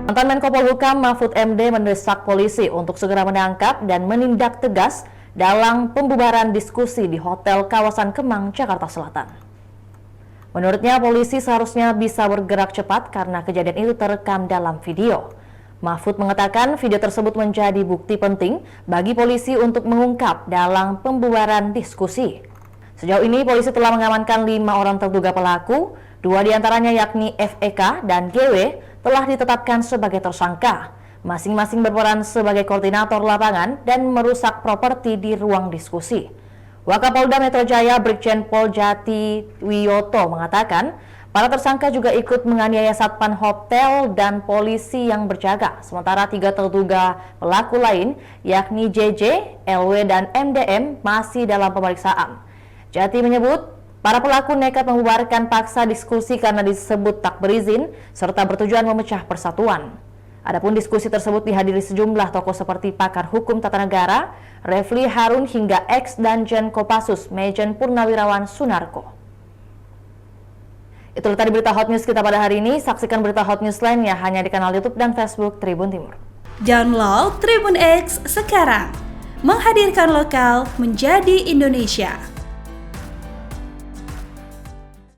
Mantan Menko Polhukam Mahfud MD mendesak polisi untuk segera menangkap dan menindak tegas dalam pembubaran diskusi di hotel kawasan Kemang, Jakarta Selatan. Menurutnya, polisi seharusnya bisa bergerak cepat karena kejadian itu terekam dalam video. Mahfud mengatakan video tersebut menjadi bukti penting bagi polisi untuk mengungkap dalam pembubaran diskusi. Sejauh ini, polisi telah mengamankan 5 orang terduga pelaku, 2 diantaranya yakni FEK dan GW telah ditetapkan sebagai tersangka. Masing-masing berperan sebagai koordinator lapangan dan merusak properti di ruang diskusi. Wakapolda Metro Jaya Brigjen Pol Jati Wiyoto mengatakan, para tersangka juga ikut menganiaya satpam hotel dan polisi yang berjaga. Sementara 3 terduga pelaku lain, yakni JJ, LW, dan MDM masih dalam pemeriksaan. Jati menyebut, para pelaku nekat membubarkan paksa diskusi karena disebut tak berizin serta bertujuan memecah persatuan. Adapun diskusi tersebut dihadiri sejumlah tokoh seperti pakar hukum tata negara, Refli Harun hingga ex-Danjen Kopassus Mejen Purnawirawan Sunarko. Itulah tadi berita Hot News kita pada hari ini. Saksikan berita Hot News lainnya hanya di kanal YouTube dan Facebook Tribun Timur. Download Tribun X sekarang. Menghadirkan lokal menjadi Indonesia.